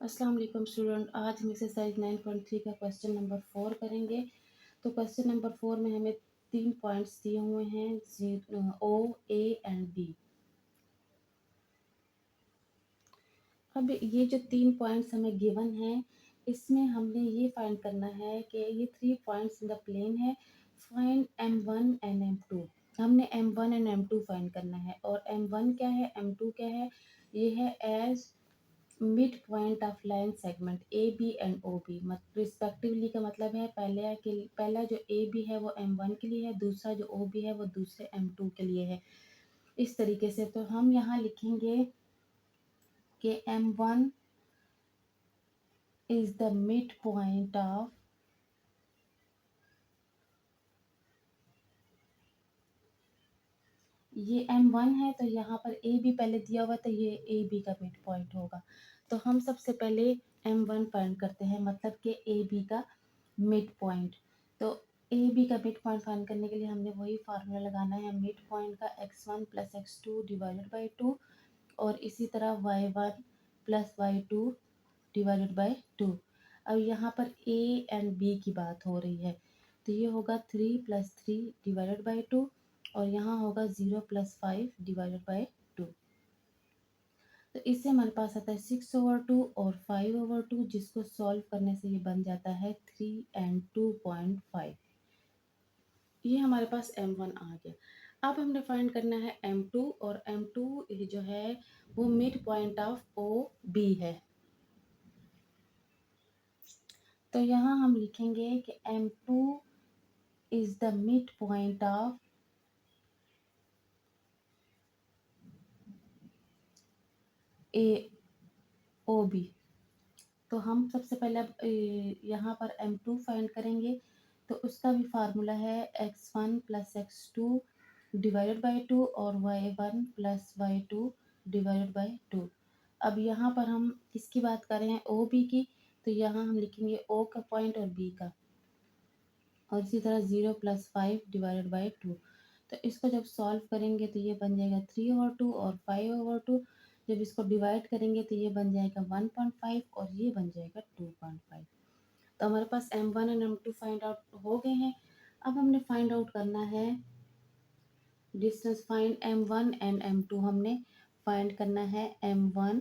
अस्सलाम वालेकुम स्टूडेंट। आज हम एक्सरसाइज 9.3 का क्वेश्चन नंबर 4 करेंगे। तो क्वेश्चन नंबर 4 में हमें 3 पॉइंट्स दिए हुए हैं, ओ, ए एंड बी। अब ये जो 3 पॉइंट्स हमें गिवन हैं, इसमें हमने ये फाइंड करना है कि ये 3 पॉइंट्स इन द प्लेन है। Find M1 and M2। हमने M1 एंड M2 फाइंड करना है। और M1 क्या है, M2 क्या है? ये है as mid point of line segment A B and O B respectively का मतलब है पहला जो ए बी है वो M1 के लिए है, दूसरा जो ओ बी है वो दूसरे M2 के लिए है। इस तरीके से तो हम यहाँ लिखेंगे कि M1 is the mid point of ये M1 है, तो यहाँ पर ए बी पहले दिया हुआ, तो ये ए बी का मिड पॉइंट होगा। तो हम सबसे पहले M1 फाइंड करते हैं, मतलब कि ए बी का मिड पॉइंट। तो ए बी का मिड पॉइंट फाइंड करने के लिए हमने वही फार्मूला लगाना है, मिड पॉइंट का x1 plus x2 divided by 2, और इसी तरह y1 plus y2 divided by 2। अब यहाँ पर ए एंड बी की बात हो रही है, तो ये होगा 3 प्लस 3 डिवाइडेड बाई 2, और यहाँ होगा 0 प्लस 5 डिवाइडेड बाई 2। तो इससे हमारे पास आता है 6/2 और 5/2, जिसको सॉल्व करने से ये बन जाता है 3 एंड 2.5। ये हमारे पास M1 आ गया। अब हमने फाइंड करना है M2, और M2 जो है वो mid point of O B है। तो यहाँ हम लिखेंगे कि M2 is the mid point of A O B. तो हम सबसे पहले अब यहाँ पर M2 फाइंड करेंगे, तो उसका भी फार्मूला है x1 plus x2 divided by 2 और y1 plus y2 divided by 2। अब यहाँ पर हम किसकी बात कर रहे हैं, ओ बी की, तो यहाँ हम लिखेंगे ओ का पॉइंट और बी का, और इसी तरह 0 प्लस 5 डिवाइडेड बाई 2। तो इसको जब सॉल्व करेंगे तो ये बन जाएगा 3/2 और 5/2। जब इसको डिवाइड करेंगे तो ये बन जाएगा 1.5 और ये बन जाएगा 2.5। तो हमारे पास M1 and M2 find out हो गए हैं। अब हमने फाइंड आउट करना है distance. Find M1 and M2। हमने फाइंड करना है M1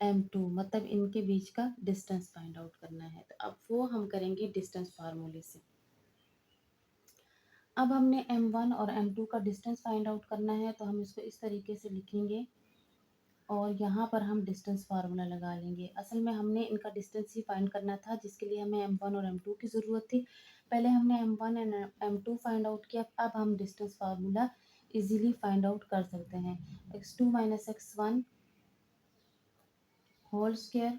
M2, मतलब इनके बीच का डिस्टेंस फाइंड आउट करना है। तो अब वो हम करेंगे डिस्टेंस फार्मूले से। अब हमने M1 और M2 का डिस्टेंस फाइंड आउट करना है, तो हम इसको इस तरीके से लिखेंगे और यहाँ पर हम डिस्टेंस फार्मूला लगा लेंगे। असल में हमने इनका डिस्टेंस ही फाइंड करना था, जिसके लिए हमें M1 और M2 की ज़रूरत थी। पहले हमने M1 and M2 find out किया, अब हम distance formula easily find out कर सकते हैं। x2 minus x1 whole square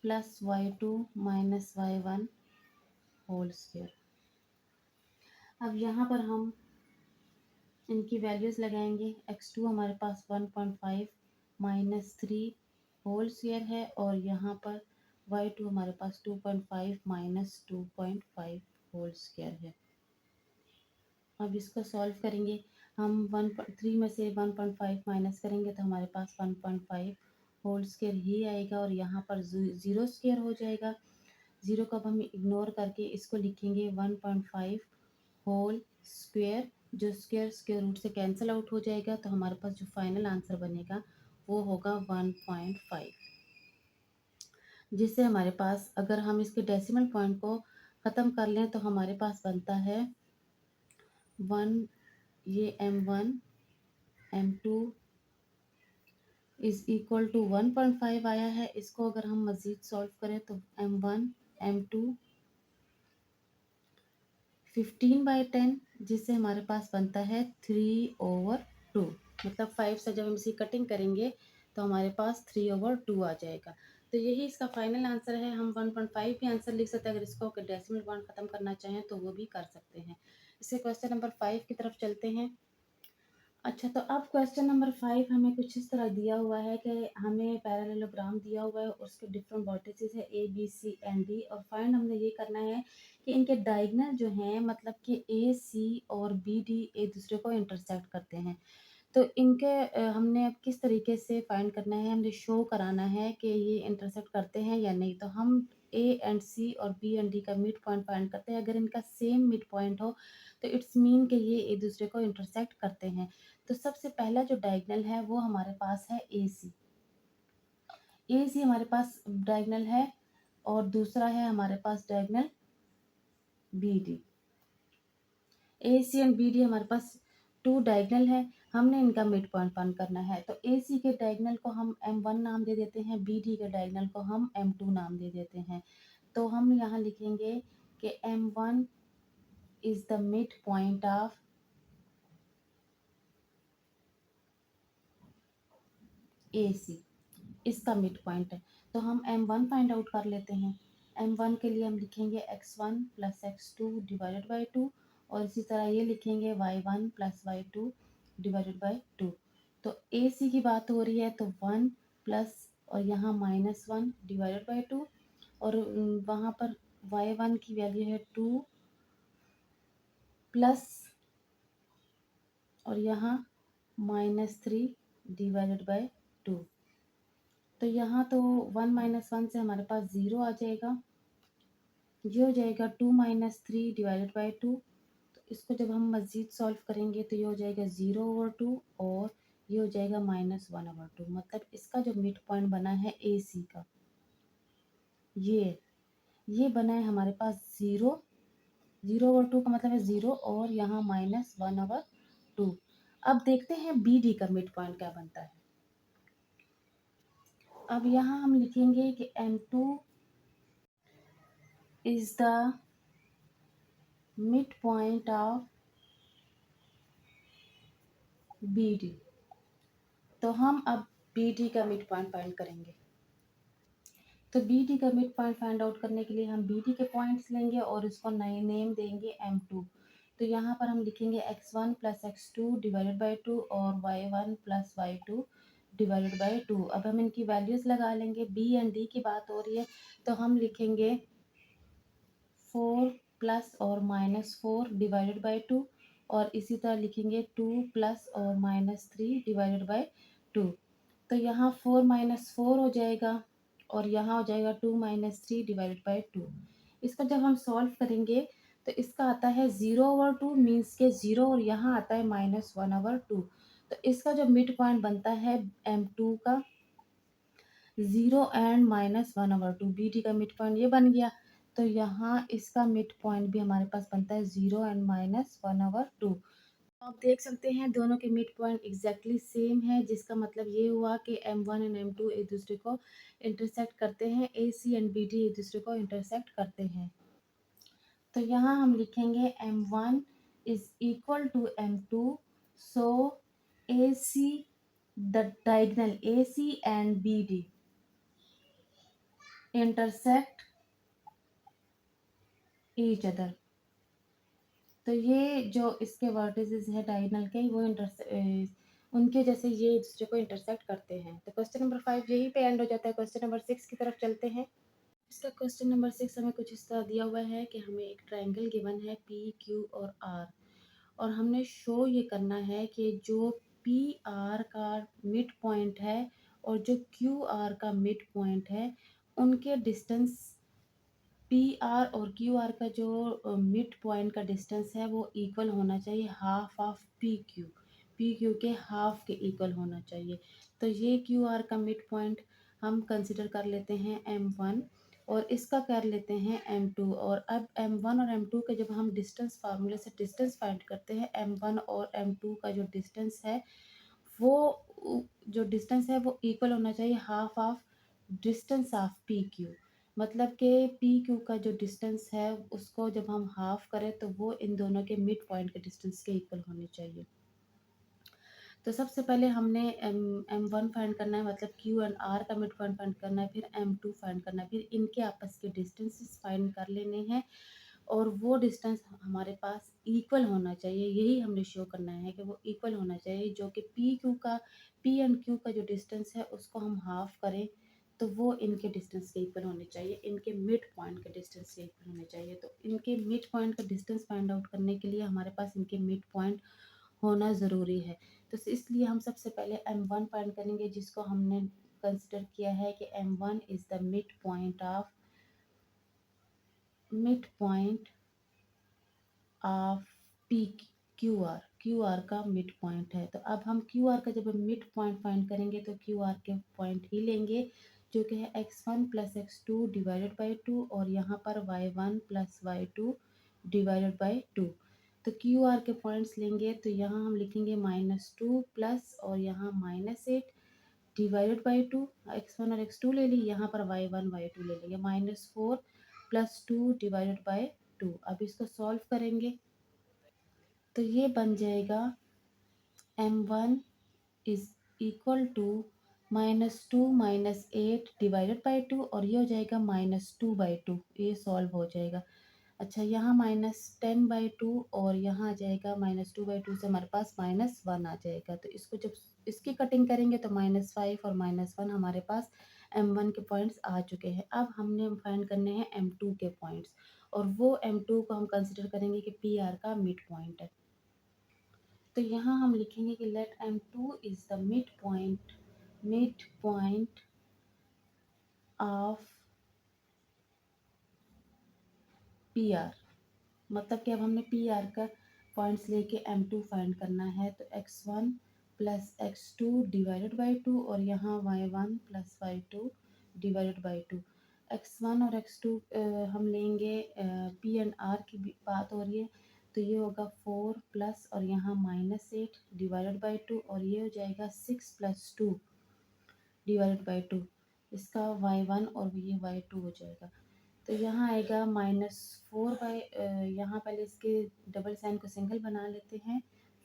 plus y2 minus y1 whole square. अब यहाँ पर हम इनकी वैल्यूज़ लगाएंगे। x2 हमारे पास 1.5 माइनस 3 होल स्क्वायर है, और यहाँ पर y2 हमारे पास 2.5 माइनस 2.5 होल स्क्वायर है। अब इसको सॉल्व करेंगे हम। 1.3 में से 1.5 माइनस करेंगे तो हमारे पास 1.5 होल स्क्वायर ही आएगा, और यहाँ पर 0 स्क्वायर हो जाएगा। 0 को अब हम इग्नोर करके इसको लिखेंगे 1.5 होल स्क्वायर। जो स्क्वायर स्क्वायर रूट से कैंसिल आउट हो जाएगा, तो हमारे पास जो फाइनल आंसर बनेगा वो होगा 1.5, जिससे हमारे पास अगर हम इसके डेसिमल पॉइंट को ख़त्म कर लें तो हमारे पास बनता है 1। ये M1 M2 is equal to 1.5 आया है। इसको अगर हम मज़ीद सॉल्व करें तो M1 M2 15/10, जिससे हमारे पास बनता है 3/2। मतलब 5 से जब हम इसी कटिंग करेंगे तो हमारे पास 3/2 आ जाएगा। तो यही इसका फाइनल आंसर है। हम 1.5 भी आंसर लिख सकते हैं, अगर इसको डेसिमल पॉइंट ख़त्म करना चाहें तो वो भी कर सकते हैं। इससे क्वेश्चन नंबर 5 की तरफ चलते हैं। अच्छा, तो अब क्वेश्चन नंबर 5 हमें कुछ इस तरह दिया हुआ है कि हमें पैरेललोग्राम दिया हुआ है, उसके डिफरेंट वर्टिसेस है A B C and D, और फाइंड हमने ये करना है कि इनके डायगोनल जो हैं, मतलब कि ए सी और बी डी एक दूसरे को इंटरसेक्ट करते हैं। तो इनके हमने अब किस तरीके से फाइंड करना है, हमने शो कराना है कि ये इंटरसेक्ट करते हैं या नहीं। तो हम ए एंड सी और बी एंड डी का मिड पॉइंट फाइंड करते हैं। अगर इनका सेम मिड पॉइंट हो तो इट्स मीन कि ये एक दूसरे को इंटरसेक्ट करते हैं। तो सबसे पहला जो डायगोनल है वो हमारे पास है ए सी। ए सी हमारे पास डायगोनल है और दूसरा है हमारे पास diagonal B D. A C and B D हमारे पास टू डायगोनल है, हमने इनका मिड पॉइंट फाइंड करना है। तो ए सी के डायगोनल को हम M1 नाम दे देते हैं, बी डी के डायगोनल को हम M2 नाम दे देते हैं। तो हम यहाँ लिखेंगे कि M1 is the mid point of A C, इसका मिड पॉइंट है। तो हम M1 फाइंड आउट कर लेते हैं। M1 के लिए हम लिखेंगे x1 plus x2 divided by 2 और इसी तरह ये लिखेंगे y1 plus y2 divided by 2। तो ए सी की बात हो रही है तो 1 प्लस और यहाँ -1 डिवाइडेड बाई 2 और वहाँ पर y1 की वैल्यू है 2 प्लस और यहाँ -3 डिवाइडेड बाई 2। तो यहाँ तो 1 माइनस 1 से हमारे पास 0 आ जाएगा। ये हो जाएगा 2 माइनस 3 डिवाइडेड बाई 2। तो इसको जब हम मज़ीद सॉल्व करेंगे तो ये हो जाएगा 0/2 और ये हो जाएगा -1/2। मतलब इसका जो मिड पॉइंट बना है ए सी का, ये बना है हमारे पास 0/2 का मतलब है 0 और यहाँ -1/2। अब देखते हैं बी डी का मिड पॉइंट क्या बनता है। अब यहाँ हम लिखेंगे कि M2 is the midpoint of BD। तो हम अब BD का मिड पॉइंट फाइंड करेंगे। तो BD का मिड पॉइंट फाइंड आउट करने के लिए हम BD के पॉइंट्स लेंगे और इसको नए नेम देंगे M2। तो यहाँ पर हम लिखेंगे x1 plus x2 divided by 2 और y1 plus y2 divided by 2। अब हम इनकी वैल्यूज़ लगा लेंगे। B एंड D की बात हो रही है तो हम लिखेंगे 4 प्लस और -4 डिवाइडेड बाई 2 और इसी तरह लिखेंगे 2 प्लस और -3 डिवाइडेड बाई 2। तो यहाँ 4 माइनस 4 हो जाएगा और यहाँ हो जाएगा 2 माइनस 3 डिवाइडेड बाई 2। इसको जब हम सॉल्व करेंगे तो इसका आता है 0/2 मीन्स के 0 और यहाँ आता है -1/2। तो इसका जो मिड पॉइंट बनता है M2 का 0 एंड -1/2। बी डी का मिड पॉइंट ये बन गया। तो यहाँ इसका मिड पॉइंट भी हमारे पास बनता है 0 एंड -1/2। आप देख सकते हैं दोनों के मिड पॉइंट एग्जैक्टली सेम है, जिसका मतलब ये हुआ कि M1 एंड M2 एक दूसरे को इंटरसेक्ट करते हैं, ए सी एंड बी डी एक दूसरे को इंटरसेक्ट करते हैं। तो यहाँ हम लिखेंगे M1 is equal to M2। So A C the diagonal A C and B D intersect each other. तो ये जो इसके वर्टिसेस है डायगोनल के वो उनके जैसे ये एक दूसरे को इंटरसेक्ट करते हैं। तो क्वेश्चन नंबर 5 यहीं पे एंड हो जाता है। क्वेश्चन नंबर 6 की तरफ चलते हैं। इसका क्वेश्चन नंबर 6 हमें कुछ इस तरह दिया हुआ है कि हमें एक ट्रायंगल गिवन है पी क्यू और आर और हमने शो ये करना है कि जो पी आर का मिड पॉइंट है और जो क्यू आर का मिड पॉइंट है उनके डिस्टेंस पी आर और क्यू आर का जो मिड पॉइंट का डिस्टेंस है वो इक्वल होना चाहिए हाफ ऑफ पी क्यू के हाफ के इक्वल होना चाहिए। तो ये क्यू आर का मिड पॉइंट हम कंसिडर कर लेते हैं M1 और इसका कर लेते हैं M2। और अब M1 और M2 के जब हम डिस्टेंस फार्मूले से डिस्टेंस फाइंड करते हैं M1 और M2 का जो डिस्टेंस है वो वो इक्वल होना चाहिए half of distance of P Q. मतलब कि पी क्यू का जो डिस्टेंस है उसको जब हम हाफ करें तो वो इन दोनों के मिड पॉइंट के डिस्टेंस के इक्वल होने चाहिए। तो सबसे पहले हमने M1 फाइंड करना है, मतलब क्यू एंड आर का मिड पॉइंट फाइंड करना है, फिर M2 फाइंड करना है, फिर इनके आपस के डिस्टेंसेस फाइंड कर लेने हैं और वो डिस्टेंस हमारे पास इक्वल होना चाहिए। यही हमने शो करना है कि वो इक्वल होना चाहिए, जो कि पी एंड क्यू का जो डिस्टेंस है उसको हम हाफ करें तो वो इनके डिस्टेंस के इक्वल होने चाहिए, इनके मिड पॉइंट के डिस्टेंस के इक्वल होने चाहिए। तो इनके मिड पॉइंट का डिस्टेंस फाइंड आउट करने के लिए हमारे पास इनके मिड पॉइंट होना ज़रूरी है। तो इसलिए हम सबसे पहले M1 फाइंड करेंगे, जिसको हमने कंसिडर किया है कि M1 is the mid point of P Q R. Q R का मिड पॉइंट है। तो अब हम क्यू आर का जब हम मिड पॉइंट फाइंड करेंगे तो क्यू आर के पॉइंट ही लेंगे, जो कि है x1 plus x2 divided by 2 और यहाँ पर y1 plus y2 divided by 2। तो क्यू आर के पॉइंट्स लेंगे तो यहाँ हम लिखेंगे -2 प्लस और यहाँ -8 डिवाइडेड बाई 2। x1 और x2 ले ली, यहाँ पर y1 y2 ले लेंगे, -4 प्लस 2 डिवाइडेड बाई 2। अब इसको सॉल्व करेंगे तो ये बन जाएगा M1 is equal to -2 -8 divided by 2 और ये हो जाएगा -2/2। ये सॉल्व हो जाएगा। अच्छा, यहाँ -10/2 और यहाँ आ जाएगा -2/2 से हमारे पास -1 आ जाएगा। तो इसको जब इसकी कटिंग करेंगे तो -5 और -1 हमारे पास M1 के पॉइंट्स आ चुके हैं। अब हमने फाइंड करने हैं M2 के पॉइंट्स, और वो M2 को हम कंसिडर करेंगे कि PR का मिड पॉइंट है। तो यहाँ हम लिखेंगे कि let M2 is the mid point of PR। मतलब कि अब हमने PR का पॉइंट्स लेके M2 फाइंड करना है। तो x1 plus x2 divided by 2 और यहाँ y1 plus y2 divided by 2। x1 और x2 हम लेंगे, P एंड R की बात हो रही है, तो ये होगा 4 प्लस और यहाँ -8 डिवाइडेड बाई 2 और ये हो जाएगा 6 प्लस 2 डिवाइडेड बाई 2। इसका y1 और ये y2 हो जाएगा। तो यहाँ आएगा -4 यहाँ पहले इसके डबल साइन को सिंगल बना लेते हैं।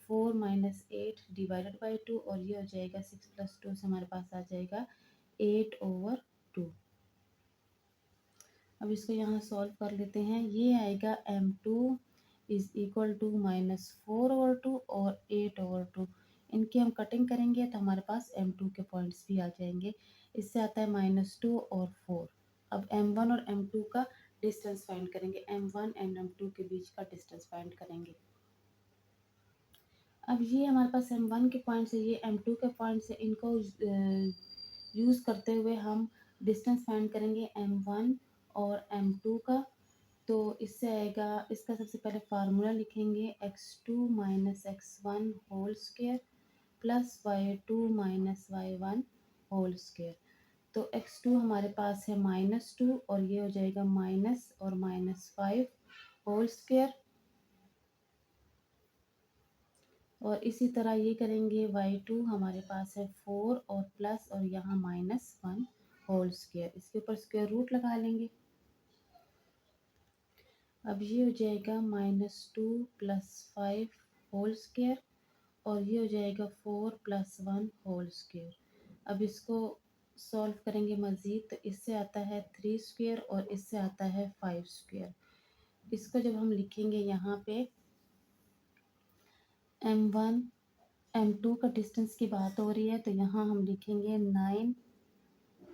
4 -8 डिवाइडेड बाई 2 और ये हो जाएगा 6 प्लस 2 से हमारे पास आ जाएगा 8/2। अब इसको यहाँ सॉल्व कर लेते हैं। ये आएगा M2 इज इक्वल टू -4/2 और 8/2। इनकी हम कटिंग करेंगे तो हमारे पास M2 के पॉइंट्स भी आ जाएंगे। इससे आता है -2 और 4। अब M1 और M2 का डिस्टेंस फाइंड करेंगे। M1 एंड M2 के बीच का डिस्टेंस फाइंड करेंगे। अब ये हमारे पास M1 के पॉइंट से ये M2 के पॉइंट से, इनको यूज़ करते हुए हम डिस्टेंस फाइंड करेंगे M1 और M2 का। तो इससे आएगा, इसका सबसे पहले फार्मूला लिखेंगे x2 minus x1 whole square plus y2 minus y1 whole square. तो x2 हमारे पास है -2 और ये हो जाएगा माइनस और -5 होल स्क्वायर, और इसी तरह ये करेंगे y2 हमारे पास है 4 और प्लस और यहाँ -1 होल स्क्वायर। इसके ऊपर स्क्वायर रूट लगा लेंगे। अब ये हो जाएगा -2 प्लस 5 होल स्क्वायर और ये हो जाएगा 4 प्लस 1 होल स्क्वायर। अब इसको सॉल्व करेंगे मज़ीद, तो इससे आता है 3 स्क्वायर और इससे आता है 5 स्क्वायर। इसको जब हम लिखेंगे यहाँ पे M1 M2 का डिस्टेंस की बात हो रही है, तो यहाँ हम लिखेंगे 9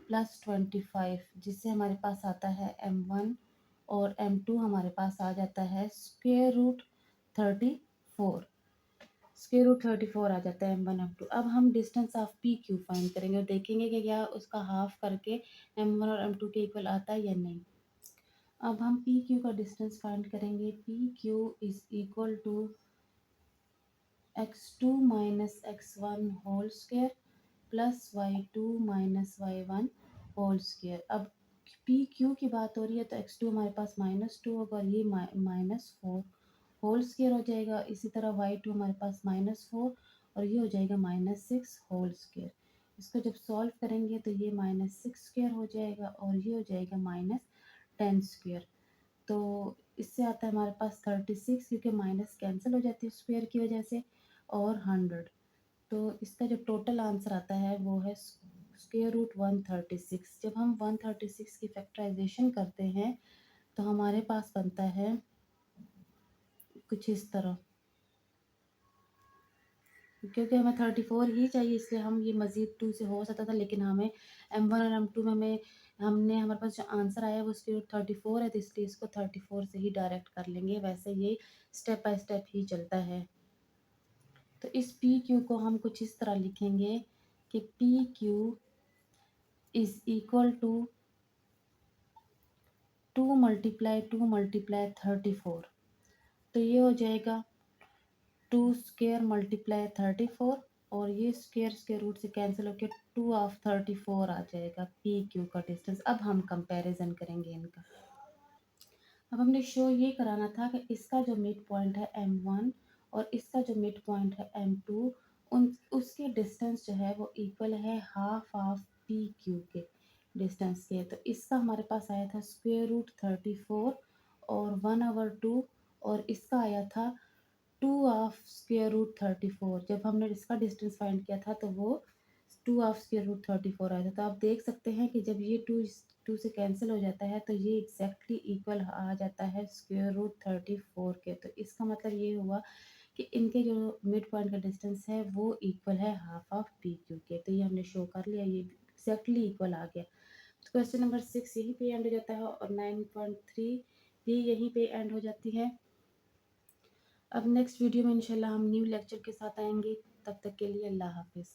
प्लस 25, जिससे हमारे पास आता है M1 और M2 हमारे पास आ जाता है स्क्वायर रूट 34। स्क्वायर रूट 34 आ जाता है M1 M2। अब हम डिस्टेंस ऑफ PQ फाइंड करेंगे और देखेंगे कि क्या उसका हाफ करके M1 और M2 के इक्वल आता है या नहीं। अब हम PQ का डिस्टेंस फाइंड करेंगे। PQ is equal to x2 minus x1 whole square plus y2 minus y1 whole square. अब PQ की बात हो रही है तो x2 हमारे पास -2 होगा और ये -4 होल स्क्वायर हो जाएगा। इसी तरह y2 हमारे पास -4 और ये हो जाएगा -6 होल स्क्वायर। इसको जब सॉल्व करेंगे तो ये -6 स्क्वायर हो जाएगा और ये हो जाएगा -10 स्क्वायर। तो इससे आता है हमारे पास 36, क्योंकि माइनस कैंसिल हो जाती है स्क्वायर की वजह से, और 100। तो इसका जो टोटल आंसर आता है वो है स्क्वायर रूट 136। जब हम 136 की फैक्टराइजेशन करते हैं तो हमारे पास बनता है कुछ इस तरह। क्योंकि हमें 34 ही चाहिए इसलिए हम ये मज़ीद 2 से हो सकता था, लेकिन हमें M1 और M2 में हमारे पास जो आंसर आया है वो स्क्वायर रूट 34 है, तो इसलिए इसको 34 से ही डायरेक्ट कर लेंगे। वैसे ये स्टेप बाय स्टेप ही चलता है। तो इस पी क्यू को हम कुछ इस तरह लिखेंगे कि P Q is equal to 2 × 34। तो ये हो जाएगा 2² × 34 और ये स्क्वायर रूट से कैंसिल होकर 2 ऑफ 34 आ जाएगा पी क्यू का डिस्टेंस। अब हम कंपैरिजन करेंगे इनका। अब हमने शो ये कराना था कि इसका जो मिड पॉइंट है M1 और इसका जो मिड पॉइंट है M2, उन उसके डिस्टेंस जो है वो इक्वल है हाफ ऑफ पी क्यू के डिस्टेंस के। तो इसका हमारे पास आया था √34 और 1/2 और इसका आया था 2 ऑफ √34। जब हमने इसका डिस्टेंस फाइंड किया था तो वो 2 ऑफ √34 आया था। तो आप देख सकते हैं कि जब ये टू से कैंसिल हो जाता है तो ये एग्जैक्टली इक्वल आ जाता है √34 के। तो इसका मतलब ये हुआ कि इनके जो मिड पॉइंट का डिस्टेंस है वो इक्वल है हाफ ऑफ पी क्यू के। तो ये हमने शो कर लिया, ये एग्जैक्टली इक्वल आ गया। तो क्वेश्चन नंबर 6 यहीं पे एंड हो जाता है और 9.3 भी यहीं पे एंड हो जाती है। अब नेक्स्ट वीडियो में इंशाल्लाह हम न्यू लेक्चर के साथ आएंगे। तब तक के लिए अल्लाह हाफिज़।